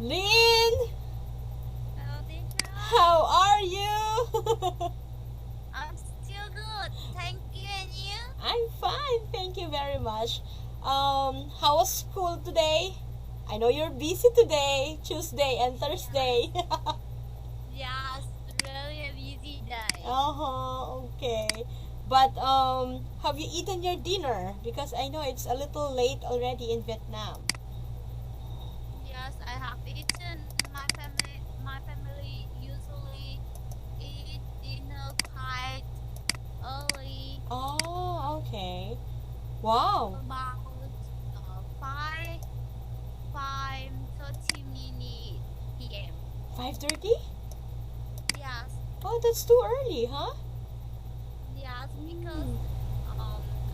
Lynn, Hello, teacher. how are you? I'm still good. Thank you, and you? I'm fine, thank you very much. How was school today? I know you're busy today, Tuesday and Thursday. Yes, really a busy day. Okay. But have you eaten your dinner? Because I know it's a little late already in Vietnam. Yes, I have eaten. My family usually eat dinner quite early, Oh, okay. Wow. about 5:30 p.m. 5:30? Yes, Oh, that's too early, huh? yes, because Hmm.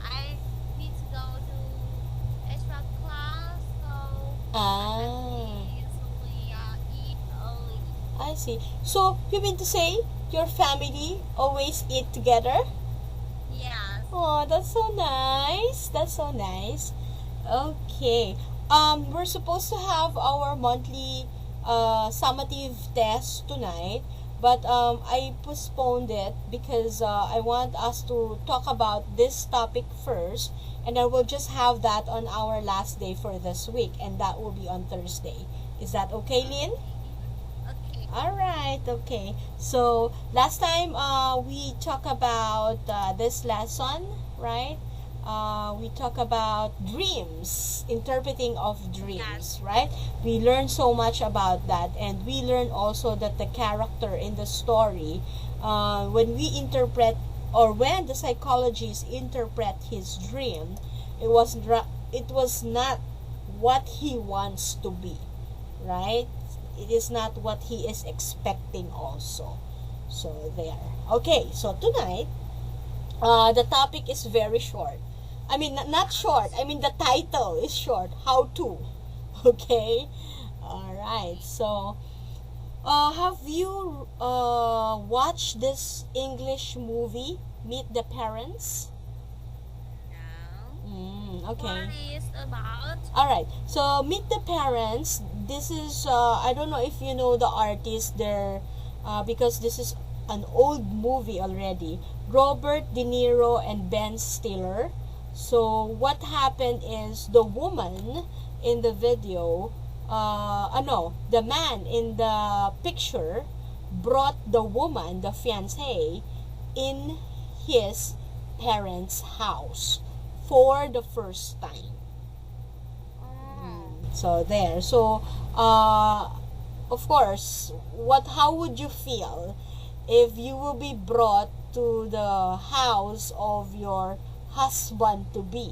I need to go to extra class, so my Ah, family usually eat early. I see. So, you mean to say your family always eat together? Yes. Oh, that's so nice. That's so nice. Okay. We're supposed to have our monthly summative test tonight, but I postponed it because I want us to talk about this topic first, and I will just have that on our last day for this week, and that will be on Thursday. Is that okay, Lynn? Okay. Okay. All right, okay. So last time we talked about this lesson, right? We talk about dreams, interpreting of Yes. dreams, right? We learned so much about that, and we learned also that the character in the story, when we interpret or when the psychologist interpret his dream, it was not what he wants to be, right? It is not what he is expecting also. So there. Okay, so tonight, the topic is very short. I mean, not short. Yes. I mean, the title is short. How to. Okay. All right. Okay. So, have you watched this English movie, Meet the Parents? Now, what Okay. is about? All right. So Meet the Parents. This is I don't know if you know the artist there, because this is an old movie already. Robert De Niro and Ben Stiller. So what happened is the woman in the video, no, the man in the picture brought the woman, the fiancée, in his parents' house for the first time. Oh, So there. So of course, what how would you feel if you will be brought to the house of your husband to be?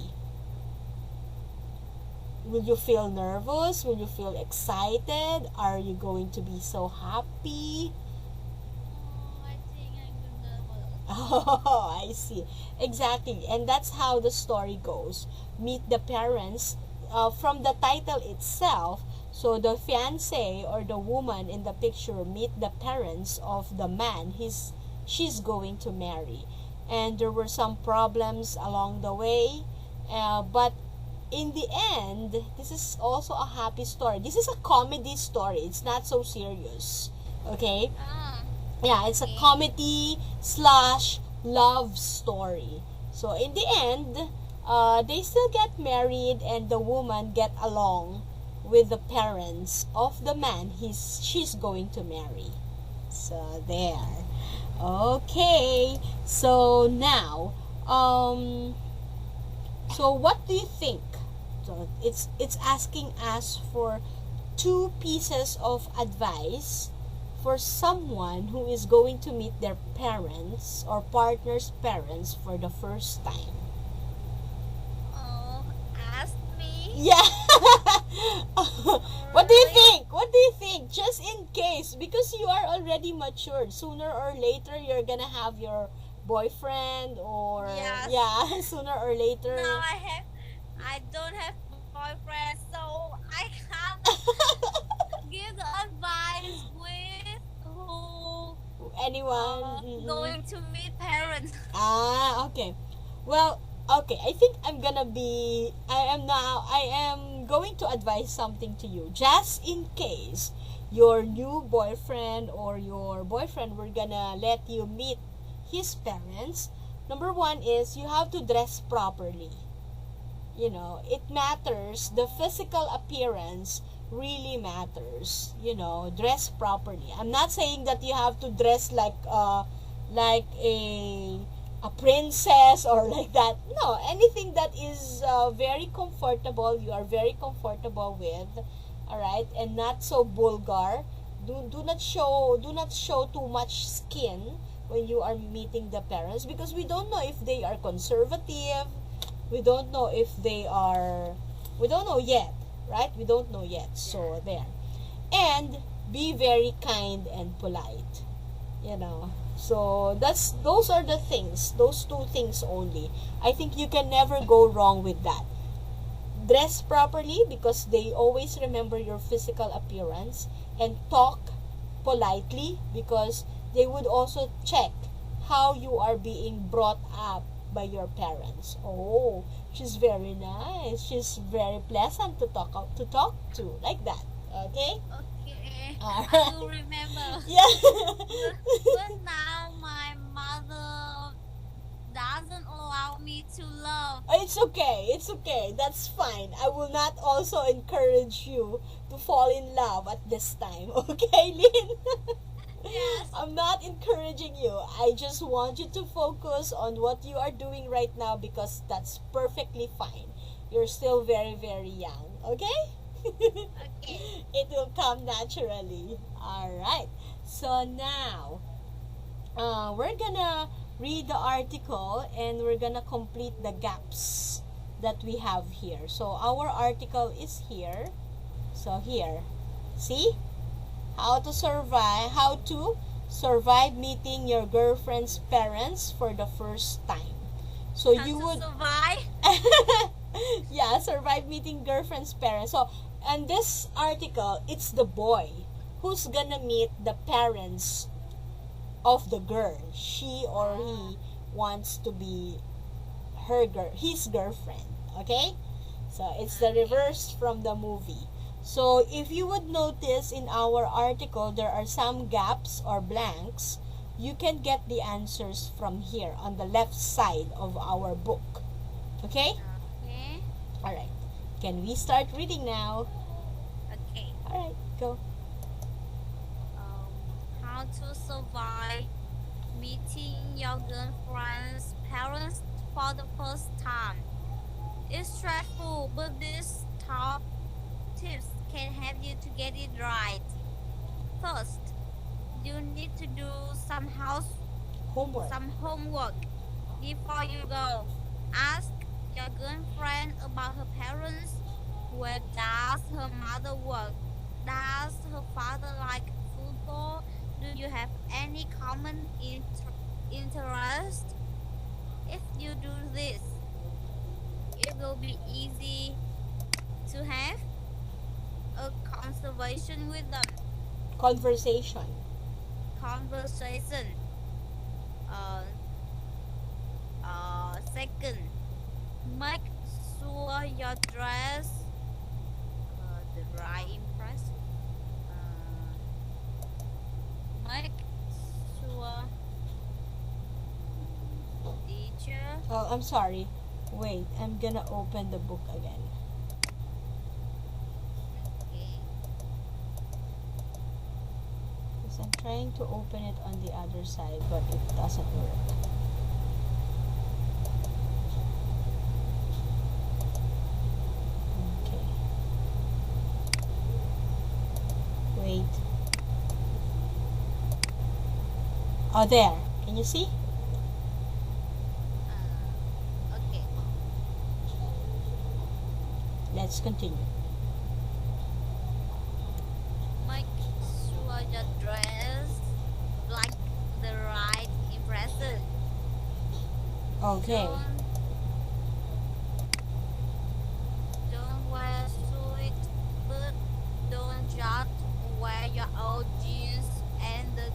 Will you feel nervous? Will you feel excited? Are you going to be so happy? I think I'm nervous. Oh, I see. Exactly. And that's how the story goes. Meet the parents. From the title itself, so the fiance or the woman in the picture meet the parents of the man she's going to marry. And there were some problems along the way. But in the end, this is also a happy story. This is a comedy story. It's not so serious. Okay? Ah, Yeah, it's a okay. comedy slash love story. So in the end, they still get married, and the woman get along with the parents of the man she's going to marry. So there. Okay. So now, so what do you think? So it's asking us for two pieces of advice for someone who is going to meet their parents or partner's parents for the first time. Oh, ask me. Yeah. Oh, What do you really? think? What do you think? Just in case, because you are already matured, sooner or later you're gonna have your boyfriend, or Yes. yeah, sooner or Now later. I don't have boyfriend, so I can't give the advice with who Anyone? going to meet parents. Ah, okay. Well, Okay, I think I am going to advise something to you. Just in case your new boyfriend or your boyfriend were gonna let you meet his parents, number one is you have to dress properly. It matters. The physical appearance really matters. Dress properly. I'm not saying that you have to dress like a princess or like that. No, anything that is very comfortable, you are very comfortable with, all right, and not so vulgar. Do not show too much skin when you are meeting the parents, because we don't know if they are conservative. We don't know if they are. We don't know yet, right? We don't know yet. So there. And be very kind and polite. So those are the things. Those two things only. I think you can never go wrong with that. Dress properly, because they always remember your physical appearance, and talk politely, because they would also check how you are being brought up by your parents. Oh, she's very nice. She's very pleasant to talk to, like that. Okay? Okay. Alright. I will remember. Yeah. But now my mother doesn't allow me to love. It's okay. It's okay. That's fine. I will not also encourage you to fall in love at this time. Okay, Lynn? Yes. I'm not encouraging you. I just want you to focus on what you are doing right now, because that's perfectly fine. You're still very, very young. Okay? Okay. It will come naturally. Alright. So now, we're gonna read the article, and we're gonna complete the gaps that we have here. So our article is here. So here. See? How to survive meeting your girlfriend's parents for the first time. So How you to would survive? yeah, survive meeting girlfriend's parents. So, and this article, it's the boy who's gonna meet the parents of the girl. She or he wants to be his girlfriend. Okay? So, it's the reverse from the movie. So, if you would notice in our article, there are some gaps or blanks. You can get the answers from here on the left side of our book. Okay? Okay. Alright. Can we start reading now? Okay. Alright, go. How to survive meeting your girlfriend's parents for the first time. It's stressful, but these top tips can help you to get it right. First, you need to do some homework before you go. Ask your girlfriend about her parents. Where does her mother work? Does her father like football? Do you have any common interest? If you do this, it will be easy to have a conversation with them. Conversation. Second, make sure your dress the right impression. Make sure teacher. Oh, I'm sorry. Wait, I'm gonna open the book again. Okay. Because I'm trying to open it on the other side, but it doesn't work. Okay. Wait. Oh, there. Can you see? Okay. Let's continue. Make sure your dress like the right impression. Okay. Don't wear suit, but don't just wear your old jeans and the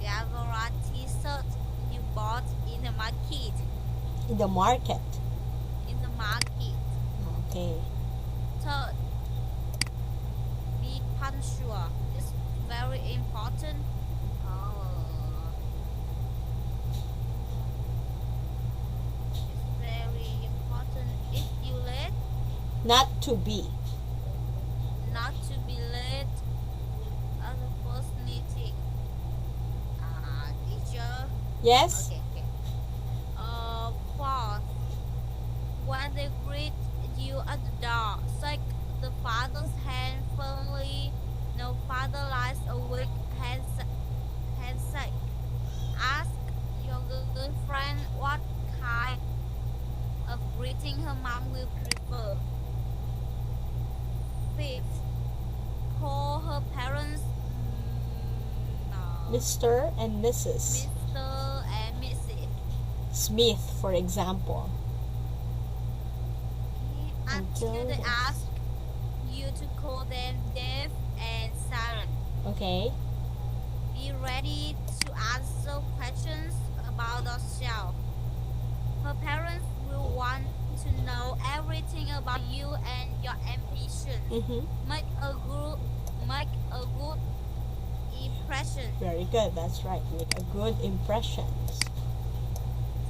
Gavara t-shirt you bought in the market. In the market. In the market. Okay. Third, be punctual. It's very important. It's very important. If you late, Not to be. not to be late at the first meeting. Teacher. Yes? Okay. Fourth, when they greet you at the door, shake the father's hand firmly. No father likes a weak handshake. Ask your girlfriend what kind of greeting her mom will prefer. Fifth, call her parents Mr. and Mrs. Mr. and Mrs. Smith, for example. Until they ask you to call them deaf and silent. Okay. Be ready to answer questions about yourself. Her parents will want to know everything about you and your ambition. Make a good impression. Very good. That's right. Make a good impression.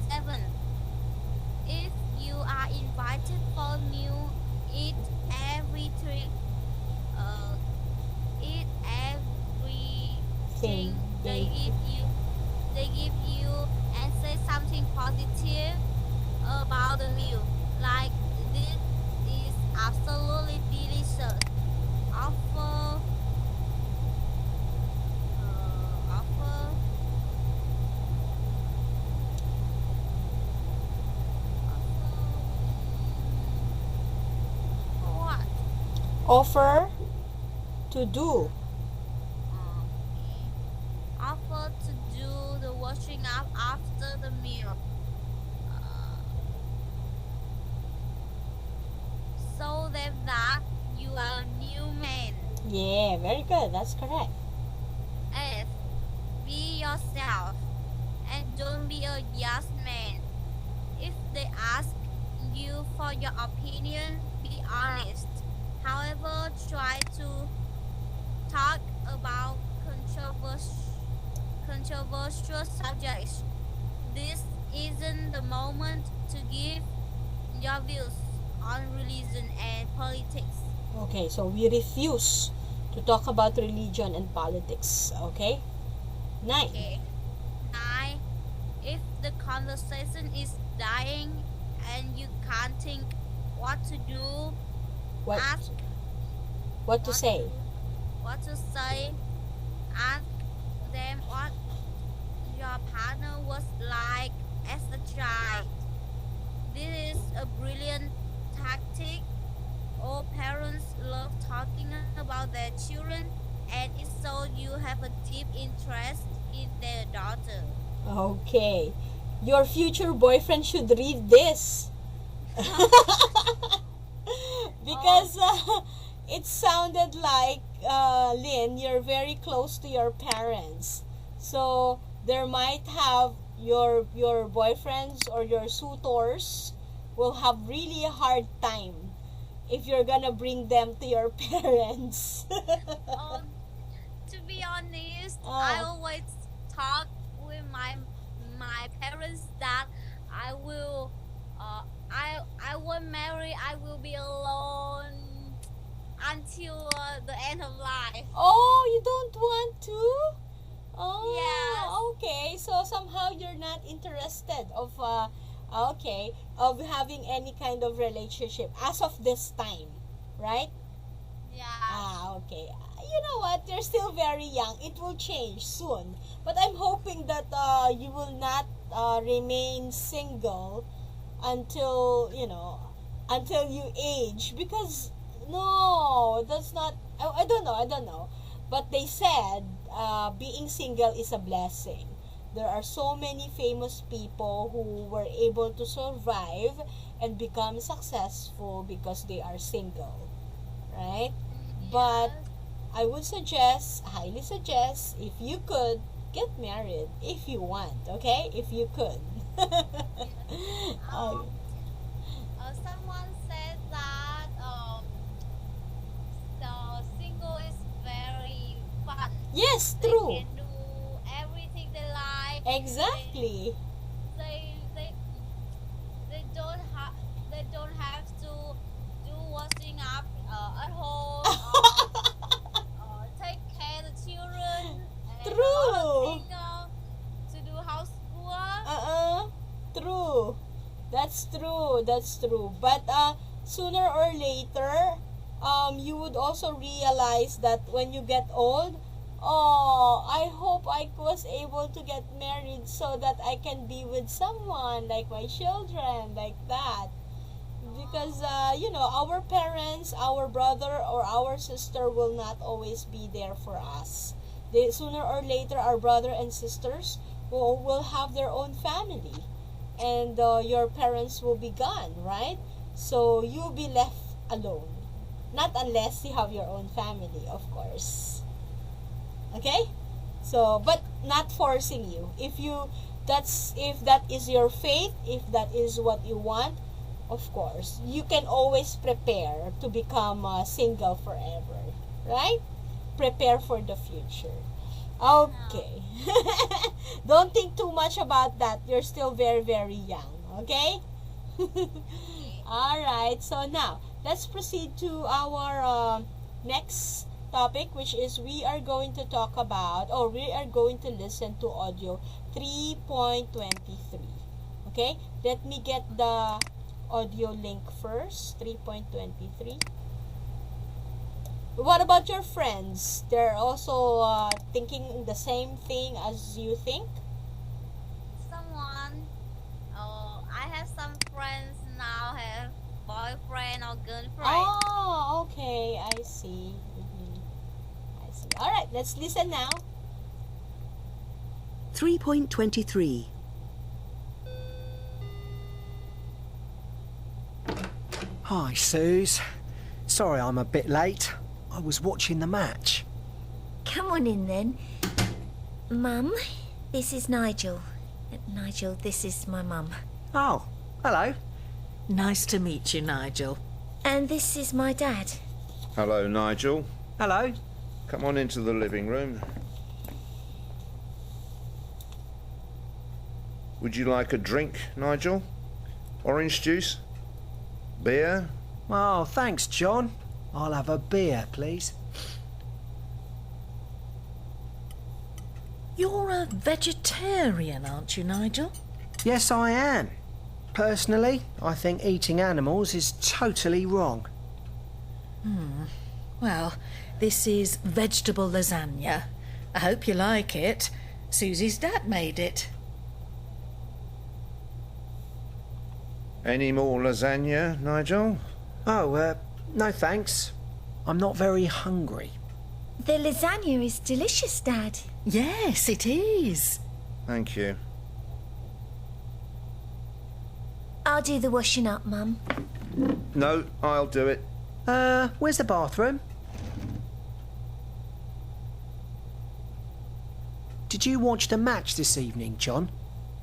7. If you are invited for a meal, eat everything they give you and say something positive about the meal, like this is absolutely delicious. Offer what? Offer to do. Offer to do the washing up after the meal. So that you are a new man. Yeah, very good. That's correct. 8. Be yourself and don't be a yes man. If they ask you for your opinion, be honest. However, try to talk about controversial subjects. This isn't the moment to give your views on religion and politics. Okay, so we refuse to talk about religion and politics. Okay? 9. Okay. 9. If the conversation is dying and you can't think what to do, What? ask What to say? What to say. Ask them what your partner was like as a child. This is a brilliant tactic. All parents love talking about their children, and it shows you have a deep interest in their daughter. Okay. Your future boyfriend should read this. Because it sounded like, Lynn, you're very close to your parents. So there might have your boyfriends or your suitors will have really a hard time if you're gonna bring them to your parents. To be honest, I always talk with my parents that I will I won't marry. I will be alone until the end of life. Oh, you don't want to? Oh, Yes. okay. So somehow you're not interested of of having any kind of relationship as of this time, right? Yeah. Okay. You know what? You're still very young. It will change soon. But I'm hoping that you will not remain single until, until you age, because no, that's not, I don't know, but they said being single is a blessing. There are so many famous people who were able to survive and become successful because they are single, right? But I would highly suggest, if you could, get married if you want, okay? If you could. Oh, Someone said that the single is very fun. yes, They true. can do everything they like. Exactly. They they they don't have to do washing up at home or take care of the children and a lot of True. things to do housework. True. That's true. That's true. But sooner or later, you would also realize that when you get old, oh, I hope I was able to get married so that I can be with someone like my children, like that. Because our parents, our brother or our sister will not always be there for us. They sooner or later, our brother and sisters will have their own family, and your parents will be gone, right? So you'll be left alone, not unless you have your own family, of course. Okay, so but not forcing you. If that is your fate, if that is what you want, of course you can always prepare to become single forever, right? Prepare for the future. Okay. Don't think too much about that. You're still very, very young. Okay? All right. So now, let's proceed to our next topic, which is we are going to talk about, or we are going to listen to audio 3.23. Okay? Let me get the audio link first. 3.23. What about your friends? They're also thinking the same thing as you think? Someone, I have some friends now have boyfriend or girlfriend. Oh, okay. I see. I see. All right, let's listen now. 3.23. Hi, Suze. Sorry I'm a bit late. I was watching the match. Come on in then. Mum, this is Nigel. Nigel, this is my mum. Oh, hello. Nice to meet you, Nigel. And this is my dad. Hello, Nigel. Hello. Come on into the living room. Would you like a drink, Nigel? Orange juice? Beer? Oh, thanks, John. I'll have a beer, please. You're a vegetarian, aren't you, Nigel? Yes, I am. Personally, I think eating animals is totally wrong. Well, this is vegetable lasagna. I hope you like it. Susie's dad made it. Any more lasagna, Nigel? Oh, no thanks. I'm not very hungry. The lasagna is delicious, Dad. Yes, it is. Thank you. I'll do the washing up, Mum. No, I'll do it. Where's the bathroom? Did you watch the match this evening, John?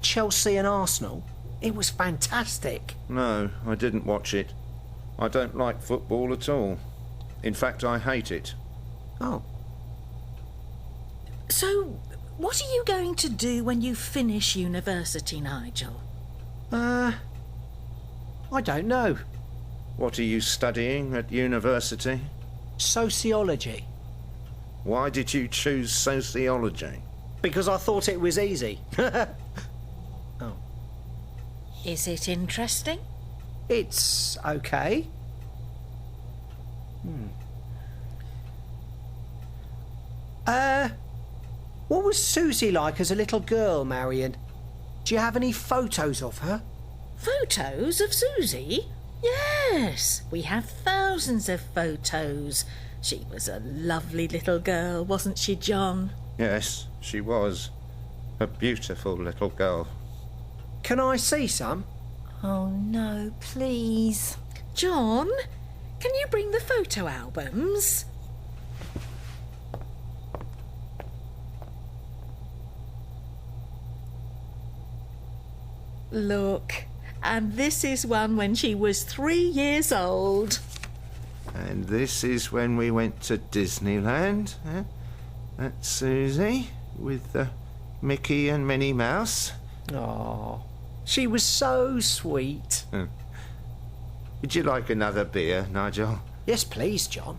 Chelsea and Arsenal? It was fantastic. No, I didn't watch it. I don't like football at all. In fact, I hate it. Oh, So, what are you going to do when you finish university, Nigel? I don't know. What are you studying at university? Sociology. Why did you choose sociology? Because I thought it was easy. Is it interesting? It's okay. What was Susie like as a little girl, Marion? Do you have any photos of her? Photos of Susie? Yes, we have thousands of photos. She was a lovely little girl, wasn't she, John? Yes, she was. A beautiful little girl. Can I see some? Oh no, please. John, can you bring the photo albums? Look, and this is one when she was 3 years old. And this is when we went to Disneyland. Eh? That's Susie with Mickey and Minnie Mouse. Oh, she was so sweet. Would you like another beer, Nigel? Yes, please, John.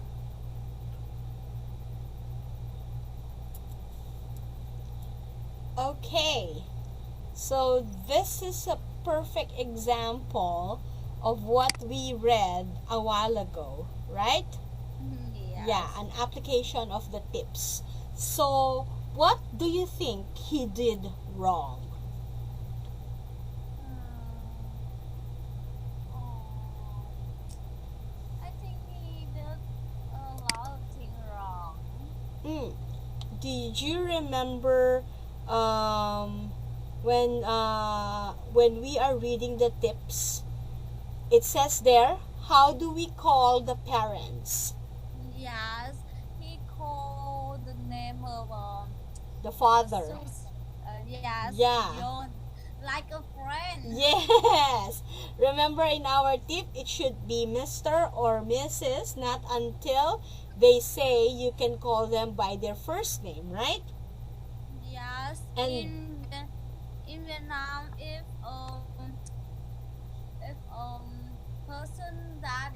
Okay, so this is a perfect example of what we read a while ago, right? Yes. Yeah, an application of the tips. So, what do you think he did wrong? I think he did a lot of things wrong. Did you remember when we are reading the tips? It says there, how do we call the parents? Yes, he called the name of The father. yes, Yeah. John, like a friend. Yes. Remember in our tip, it should be Mr. or Mrs. Not until they say you can call them by their first name, right? Yes. And- In Vietnam, if person that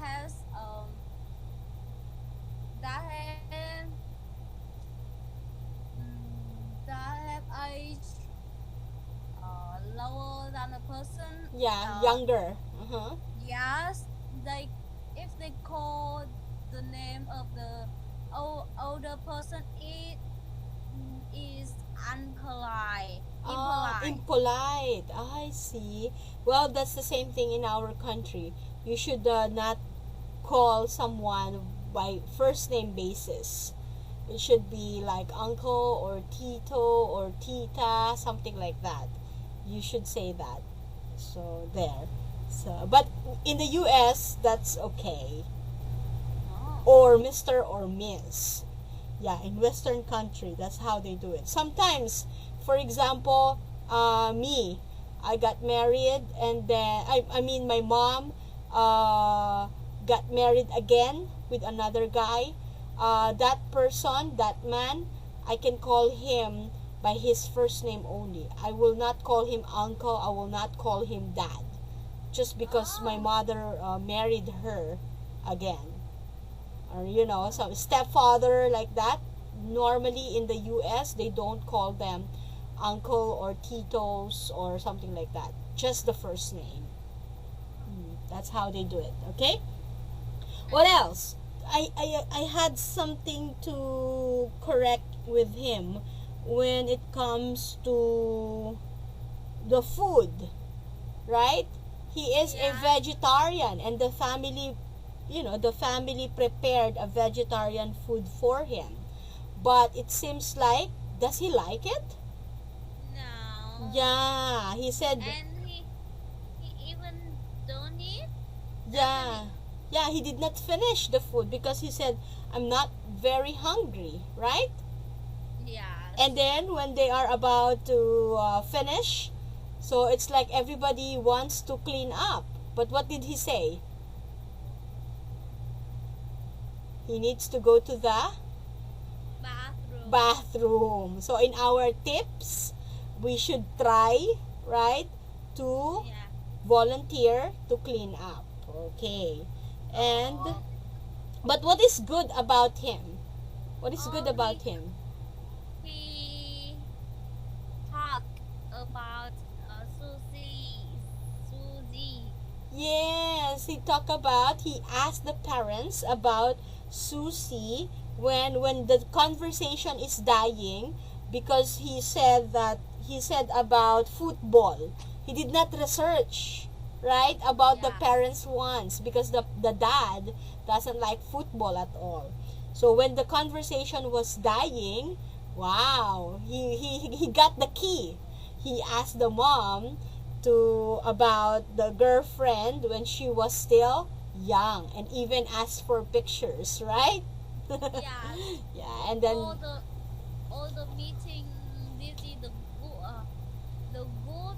has that have age lower than a person. Yeah, younger. Uh-huh. Yes, if they call the name of the older person, it is unpolite. Impolite. I see. Well, that's the same thing in our country. You should not call someone by first name basis. It should be like uncle or tito or tita, something like that. You should say that. So there. So, but in the US, that's okay. Or Mr. or Miss. Yeah, in Western country, that's how they do it. Sometimes, for example, me, I got married, and then I mean my mom got married again with another guy. That person, that man, I can call him by his first name only. I will not call him uncle. I will not call him dad, just because my mother married her again. Or some stepfather like that. Normally in the US, they don't call them uncle or titos or something like that. Just the first name. That's how they do it. Okay. What else? I had something to correct with him when it comes to the food, right? He is a vegetarian, and the family prepared a vegetarian food for him. But it seems like, does he like it? No. Yeah, he said, And he even don't eat. yeah, he did not finish the food because he said, I'm not very hungry, right? Yes. And then when they are about to finish, so it's like everybody wants to clean up. But what did he say? He needs to go to the bathroom. So in our tips, we should try, right, to volunteer to clean up. Okay. And but what is good about him? What is good about him? He talked about Susie. Yes, he asked the parents about Susie when the conversation is dying, because he said about football. He did not research, right, about the parents wants, because the dad doesn't like football at all. So when the conversation was dying, wow, he got the key. He asked the mom about the girlfriend when she was still young, and even asked for pictures, right? Yes. Yeah, and then all the meeting. This is the good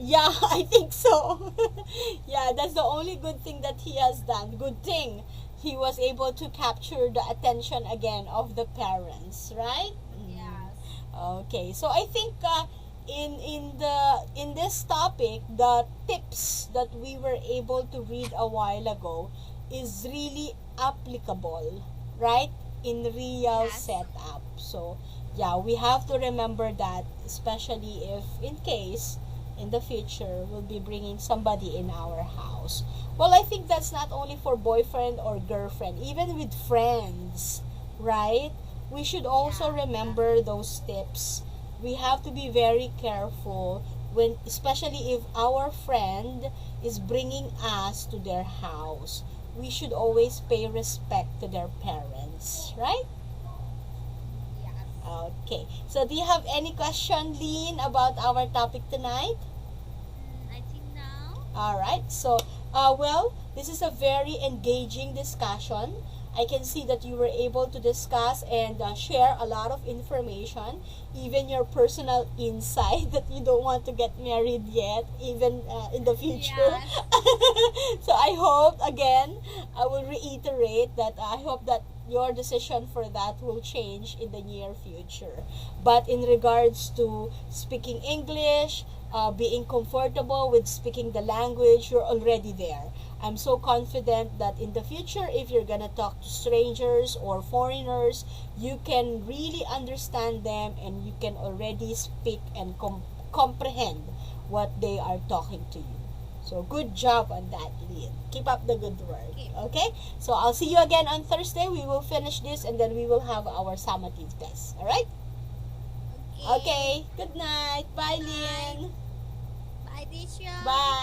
Yeah, I think so. Yeah, that's the only good thing that he has done. Good thing he was able to capture the attention again of the parents, right? Yes. Okay, so I think in this topic, the tips that we were able to read a while ago is really applicable, right? In real Yes. setup. So yeah, we have to remember that, especially if in case in the future we'll be bringing somebody in our house. Well, I think that's not only for boyfriend or girlfriend, even with friends, right? We should also Yeah. remember those tips. We have to be very careful when, especially if our friend is bringing us to their house. We should always pay respect to their parents, right? Yes. Okay. So do you have any question, Lean, about our topic tonight? I think no. All right. So, well, this is a very engaging discussion. I can see that you were able to discuss and share a lot of information, even your personal insight that you don't want to get married yet, even in the future. Yes. So I hope, again, I will reiterate that I hope that your decision for that will change in the near future. But in regards to speaking English, being comfortable with speaking the language, you're already there. I'm so confident that in the future, if you're gonna talk to strangers or foreigners, you can really understand them and you can already speak and comprehend what they are talking to you. So good job on that, Lynn. Keep up the good work. Okay? So I'll see you again on Thursday. We will finish this and then we will have our summative test. Alright? Okay. Good night. Bye, Lynn. Bye, teacher. Bye.